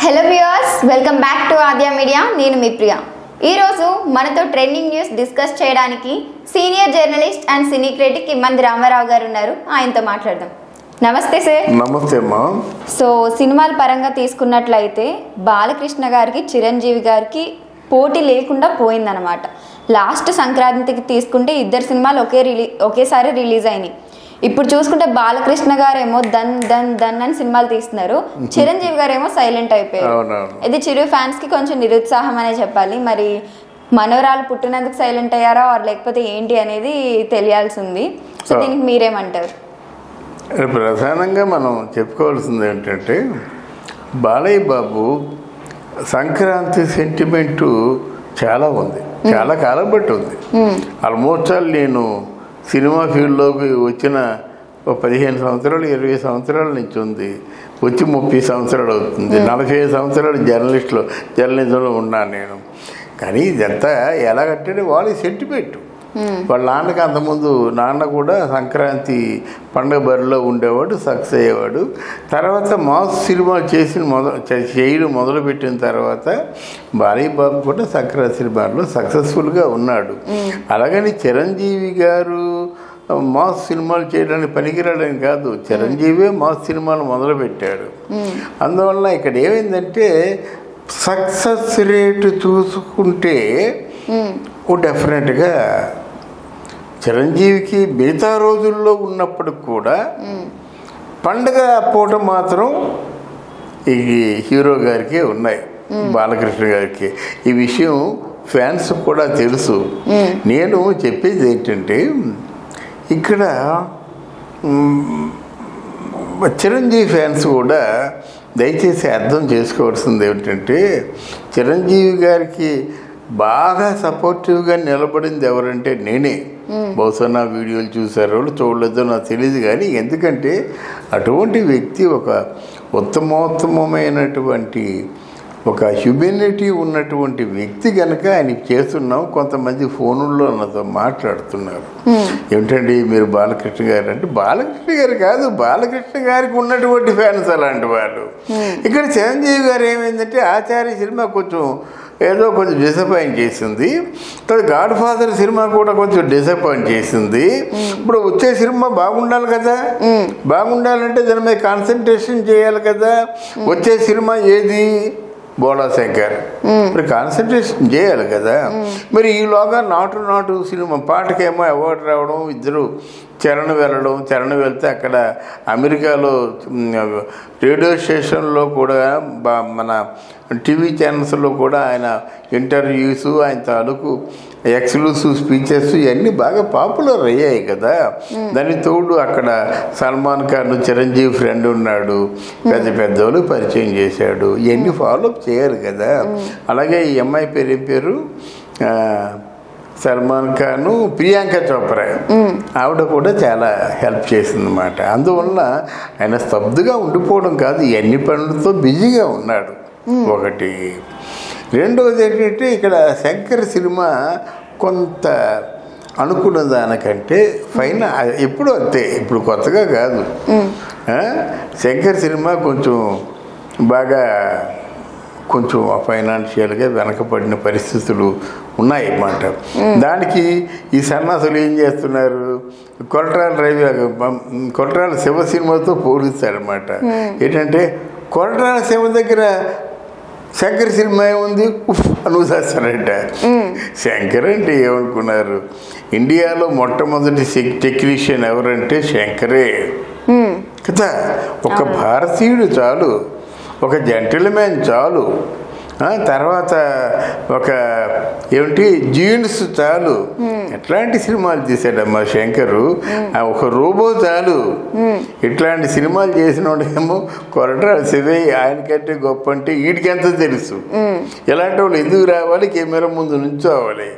Hello viewers, welcome back to Aadya media. నేను మీ ప్రియా. ఈరోజు మనతో ట్రెండింగ్ న్యూస్ డిస్కస్ చేయడానికి senior journalist and cine critic Immandi Ramarao garu ఉన్నారు. ఆయనతో మాట్లాడదాం. నమస్తే సార్. నమస్తే అమ్మా. సో సినిమాల పరంగా తీసుకున్నట్లయితే బాలకృష్ణ గారికి చిరంజీవి గారికి పోటీ లేకుండా పోయిందనమాట. లాస్ట్ సంక్రాంతికి తీసుకుంటే ఇద్దరు సినిమాలు ఒకేసారి రిలీజ్ అయినాయి. ఇప్పుడు చూసుకుంటే బాలకృష్ణ గారు ఏమో దన్ దన్ దన్ అని సినిమాలు తీస్తున్నారు, చిరంజీవి గారు ఏమో సైలెంట్ అయిపోయారు. ఇది చిరు ఫ్యాన్స్ కి కొంచెం నిరుత్సాహం అనే చెప్పాలి. మరి మనవరాలు పుట్టినందుకు సైలెంట్ అయ్యారా లేకపోతే ఏంటి అనేది తెలియాల్సి ఉంది. సో దీనికి మీరేమంటారు? ప్రధానంగా మనం చెప్పుకోవాల్సింది ఏంటంటే, బాలయ్య బాబు సంక్రాంతి సెంటిమెంటు చాలా ఉంది, చాలా కాలం బట్టి ఉంది. ఆల్మోస్ట్ ఆల్ నేను సినిమా ఫీల్డ్లోకి వచ్చిన 15 సంవత్సరాలు 20 సంవత్సరాల నుంచి ఉంది. వచ్చి 30 సంవత్సరాలు అవుతుంది. 45 సంవత్సరాలు జర్నలిజంలో ఉన్నాను నేను. కానీ ఇదంతా ఎలాగంటే వాళ్ళ సెంటిమెంట్. వాళ్ళ నాన్నకి అంతకుముందు నాన్న కూడా సంక్రాంతి పండుగ బరిలో ఉండేవాడు, సక్సెస్ అయ్యేవాడు. తర్వాత మాస్ సినిమాలు చేయడం మొదలుపెట్టిన తర్వాత బాలయ్య బాబు కూడా సంక్రాంతి సినిమాల్లో సక్సెస్ఫుల్గా ఉన్నాడు. అలాగని చిరంజీవి గారు మాస్ సినిమాలు చేయడానికి పనికిరాడని కాదు, చిరంజీవే మాస్ సినిమాలు మొదలుపెట్టాడు. అందువల్ల ఇక్కడ ఏమైందంటే, సక్సెస్ రేటు చూసుకుంటే డెఫినెట్గా చిరంజీవికి మిగతా రోజుల్లో ఉన్నప్పుడు కూడా పండుగ పూట మాత్రం ఈ హీరో గారికి ఉన్నాయి, బాలకృష్ణ గారికి. ఈ విషయం ఫ్యాన్స్ కూడా తెలుసు. నేను చెప్పేది ఏంటంటే, ఇక్కడ చిరంజీవి ఫ్యాన్స్ కూడా దయచేసి అర్థం చేసుకోవాల్సింది ఏమిటంటే, చిరంజీవి గారికి బాగా సపోర్టివ్గా నిలబడింది ఎవరంటే నేనే. బహుశా నా వీడియోలు చూసారో చూడలేదో నాకు తెలియదు. కానీ ఎందుకంటే అటువంటి వ్యక్తి, ఒక ఉత్తమోత్తమైనటువంటి ఒక హ్యూమెనిటీ ఉన్నటువంటి వ్యక్తి కనుక ఆయన చేస్తున్నాం. కొంతమంది ఫోనుల్లో నాతో మాట్లాడుతున్నారు, ఏమిటండి మీరు బాలకృష్ణ గారు అంటే, బాలకృష్ణ గారు కాదు, బాలకృష్ణ గారికి ఉన్నటువంటి ఫ్యాన్స్ అలాంటి వాళ్ళు. ఇక్కడ చిరంజీవి గారు ఏమైందంటే, ఆచార్య సినిమా కొంచెం డిసప్పాయింట్ చేసింది. తర్వాత గాడ్ ఫాదర్ సినిమా కూడా కొంచెం డిసప్పాయింట్ చేసింది. ఇప్పుడు వచ్చే సినిమా బాగుండాలి కదా, బాగుండాలంటే దాని మీద కాన్సన్ట్రేషన్ చేయాలి కదా. వచ్చే సినిమా ఏది? బోళాశంకర్. మరి కాన్సన్ట్రేషన్ చేయాలి కదా. మరి ఈలోగా నాటు సినిమా పాటకేమో అవార్డు రావడం, ఇద్దరు చరణ్ వెళ్తే అక్కడ అమెరికాలో రేడియో స్టేషన్లో కూడా మన టీవీ ఛానల్స్లో కూడా ఆయన ఇంటర్వ్యూస్, ఆయన తాలూకు ఎక్స్క్లూసివ్ స్పీచెస్ ఇవన్నీ బాగా పాపులర్ అయ్యాయి కదా. దాని తోడు అక్కడ సల్మాన్ ఖాన్ చిరంజీవి ఫ్రెండ్ ఉన్నాడు, పెద్దవాళ్ళు పరిచయం చేశాడు. ఇవన్నీ ఫాలోఅప్ చేయాలి కదా. అలాగే ఈ అమ్మాయి పేరు సల్మాన్ ఖాన్, ప్రియాంక చోప్రా, ఆవిడ కూడా చాలా హెల్ప్ చేసిందన్నమాట. అందువల్ల ఆయన స్తబ్దుగా ఉండిపోవడం కాదు, ఎన్ని పనులతో బిజీగా ఉన్నాడు ఒకటి. రెండవది ఏంటంటే, ఇక్కడ శంకర్ సినిమా కొంత అనుకున్న దానికంటే పైన ఎప్పుడు అంతే, ఇప్పుడు కొత్తగా కాదు. శంకర్ సినిమా బాగా ఫైనాన్షియల్గా వెనకబడిన పరిస్థితులు ఉన్నాయి అన్నమాట. దానికి ఈ సన్నాసులు ఏం చేస్తున్నారు, కొరటాల శివ సినిమాతో పోలుస్తారన్నమాట. ఏంటంటే, కొరటాల శివ దగ్గర శంకర్ సినిమా ఏముంది అనువు చేస్తారంట. శంకర్ అంటే ఏమనుకున్నారు, ఇండియాలో మొట్టమొదటి టెక్నీషియన్ ఎవరంటే శంకరే కదా. ఒక భారతీయుడు చాలు, ఒక జెంటిల్మెన్ చాలు, తర్వాత ఒక జీన్స్ చాలు. ఎట్లాంటి సినిమాలు తీసాడమ్మా శంకరు, ఒక రోబో చాలు. ఇట్లాంటి సినిమాలు చేసిన వాడేమో కొరటాల శివయ్య ఆయనకంటే గొప్ప అంటే వీడికెంత తెలుసు. ఇలాంటి వాళ్ళు ఎందుకు రావాలి, కెమెరా ముందు నుంచోవాలి.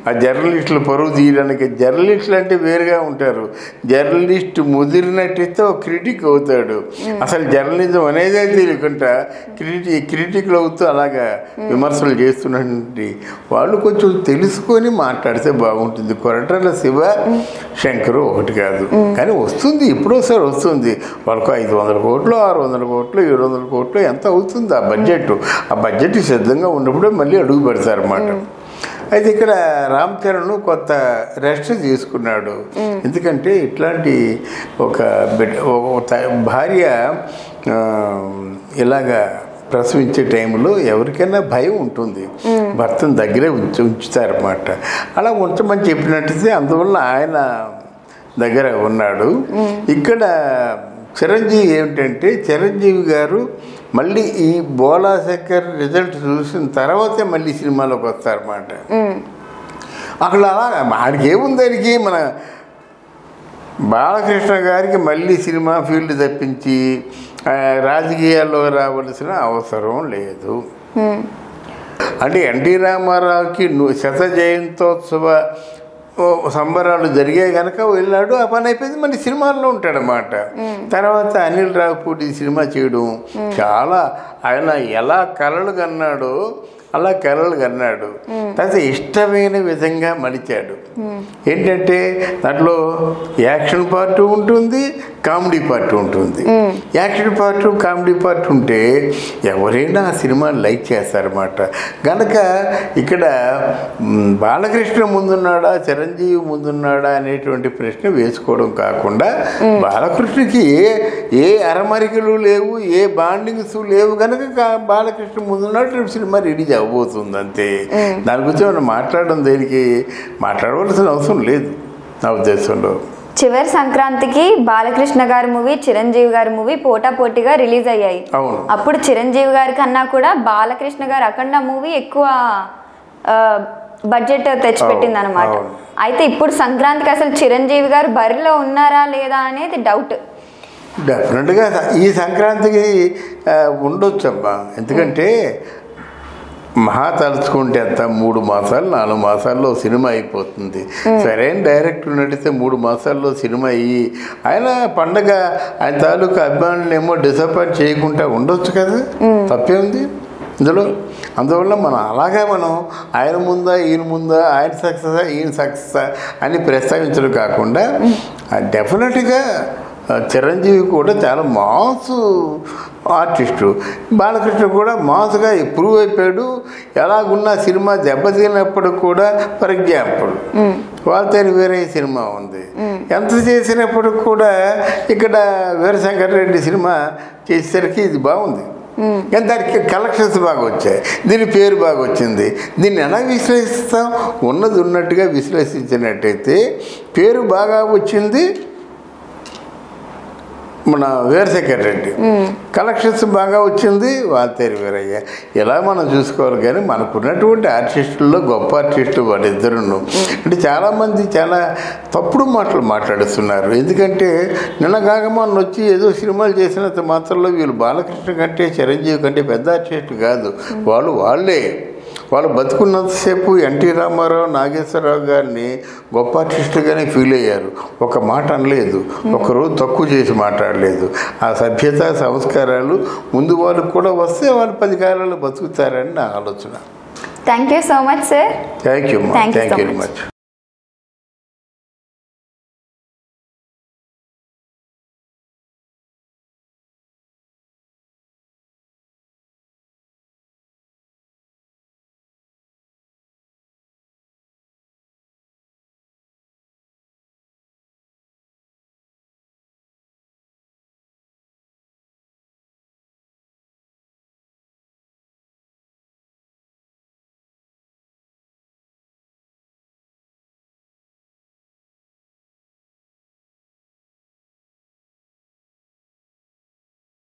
ఆ జర్నలిస్టులు పరువు తీయడానికి. జర్నలిస్టులు అంటే వేరుగా ఉంటారు. జర్నలిస్ట్ ముదిరినట్టయితే ఒక క్రిటిక్ అవుతాడు. అసలు జర్నలిజం అనేదే తెలియకుండా క్రిటిక్లు అవుతూ అలాగా విమర్శలు చేస్తున్నటువంటి వాళ్ళు కొంచెం తెలుసుకొని మాట్లాడితే బాగుంటుంది. కొరటాల శివ, శంకరు ఒకటి కాదు, కానీ వస్తుంది, ఇప్పుడోసారి వస్తుంది. వాళ్ళకు 500 కోట్లు, 600 కోట్లు, 700 కోట్లు ఎంత అవుతుంది ఆ బడ్జెట్. ఆ బడ్జెట్ సిద్ధంగా ఉన్నప్పుడే మళ్ళీ అడుగు పెడతారన్నమాట. అయితే ఇక్కడ రామ్ చరణ్ కొంత రెస్ట్ తీసుకున్నాడు. ఎందుకంటే ఇట్లాంటి ఒక భార్య ఇలాగా ప్రసవించే టైంలో ఎవరికైనా భయం ఉంటుంది, భర్తను దగ్గరే ఉంచుతారన్నమాట. అలా ఉంచమని చెప్పినట్టయితే అందువల్ల ఆయన దగ్గర ఉన్నాడు. ఇక్కడ చిరంజీవి ఏమిటంటే, చిరంజీవి గారు మళ్ళీ ఈ బోలాశంకర్ రిజల్ట్ చూసిన తర్వాతే మళ్ళీ సినిమాలోకి వస్తారన్నమాట. అక్కడ అలా ఆడికి ఏముంది, దానికి మన బాలకృష్ణ గారికి మళ్ళీ సినిమా ఫీల్డ్ తప్పించి రాజకీయాల్లో రావాల్సిన అవసరం లేదు. అంటే ఎన్టీ రామారావుకి 100వ జయంతోత్సవ సంబరాలు జరిగాయి కనుక వెళ్ళాడు, ఆ పని అయిపోయింది, మళ్ళీ సినిమాల్లో ఉంటాడనమాట. తర్వాత అనిల్ రావుపూడి సినిమా చేయడం చాలా, ఆయన ఎలా కలలు కన్నాడో అలా కలలు కన్నాడు. తర్వాత ఇష్టమైన విధంగా మలిచాడు. ఏంటంటే దాంట్లో యాక్షన్ పార్ట్ ఉంటుంది, కామెడీ పార్ట్ ఉంటుంది. యాక్షన్ పార్ట్, కామెడీ పార్ట్ ఉంటే ఎవరైనా ఆ సినిమాని లైక్ చేస్తారన్నమాట. కనుక ఇక్కడ బాలకృష్ణ ముందున్నాడా, చిరంజీవి ముందున్నాడా అనేటువంటి ప్రశ్న వేసుకోవడం కాకుండా, బాలకృష్ణకి ఏ అరమరికలు లేవు, ఏ బాండింగ్స్ లేవు కనుక బాలకృష్ణ ముందున్నాడు, సినిమా రిలీజ్ అవబోతుంది అంతే. దాని గురించి మనం మాట్లాడడం దేనికి, మాట్లాడవలసిన అవసరం లేదు నా ఉద్దేశంలో. చివరి సంక్రాంతికి బాలకృష్ణ గారి మూవీ, చిరంజీవి గారి మూవీ పోటాపోటీగా రిలీజ్ అయ్యాయి. అప్పుడు చిరంజీవి గారి కన్నా కూడా బాలకృష్ణ గారు అఖండ మూవీ ఎక్కువ బడ్జెట్ తెచ్చిపెట్టింది అనమాట. అయితే ఇప్పుడు సంక్రాంతికి అసలు చిరంజీవి గారు బరిలో ఉన్నారా లేదా అనేది డౌట్. డెఫినెట్గా ఈ సంక్రాంతికి ఉండొచ్చమ్మా. ఎందుకంటే మహా తలుచుకుంటే అంత 3 మాసాలు 4 మాసాల్లో సినిమా అయిపోతుంది. సరైన డైరెక్టర్ నడితే 3 మాసాల్లో సినిమా అయ్యి ఆయన పండగ, ఆయన తాలూకు అభిమానులు ఏమో డిసప్పాయింట్ చేయకుండా ఉండొచ్చు కదా, తప్పే ఉంది ఇందులో. అందువల్ల మనం ఆయన ముందా ఈయన ముందా, ఆయన సక్సెస్ ఈయన సక్సెస్ అని ప్రస్తావించడం కాకుండా డెఫినెట్గా చిరంజీవి కూడా చాలా మాస్ ఆర్టిస్టు, బాలకృష్ణ కూడా మాస్గా ప్రూవ్ అయిపోయాడు. ఎలాగున్నా సినిమా దెబ్బతినప్పుడు కూడా, ఫర్ ఎగ్జాంపుల్ వాళ్ళతో వేరే సినిమా ఉంది, ఎంత చేసినప్పుడు కూడా ఇక్కడ వీరశంకర్ రెడ్డి సినిమా చేసేసరికి ఇది బాగుంది, కానీ దానికి కలెక్షన్స్ బాగా వచ్చాయి, దీని పేరు బాగా వచ్చింది. దీన్ని ఎలా విశ్లేషిస్తాం? ఉన్నది ఉన్నట్టుగా విశ్లేషించినట్టయితే పేరు బాగా వచ్చింది మన వీరశంకర్ రెడ్డి, కలెక్షన్స్ బాగా వచ్చింది వాల్తేరు వీరయ్య. ఇలా మనం చూసుకోవాలి. కానీ మనకున్నటువంటి ఆర్టిస్టుల్లో గొప్ప ఆర్టిస్టులు వాళ్ళిద్దరును. అంటే చాలామంది చాలా తప్పుడు మాటలు మాట్లాడుతున్నారు. ఎందుకంటే నిన్న కాకమని వచ్చి ఏదో సినిమాలు చేసినంత మాత్రంలో వీళ్ళు బాలకృష్ణ కంటే చిరంజీవి కంటే పెద్ద ఆర్టిస్టు కాదు. వాళ్ళు బతుకున్నంతసేపు ఎన్టీ రామారావు, నాగేశ్వరరావు గారిని గొప్ప ఆర్టిస్టుగానే ఫీల్ అయ్యారు. ఒక మాట అనలేదు, ఒకరోజు తక్కువ చేసి మాట్లాడలేదు. ఆ సభ్యత సంస్కారాలు ముందు వాళ్ళకు కూడా వస్తే వాళ్ళు 10 కాలాలు బతుకుతారని నా ఆలోచన. Thank you so much sir. Thank you very much.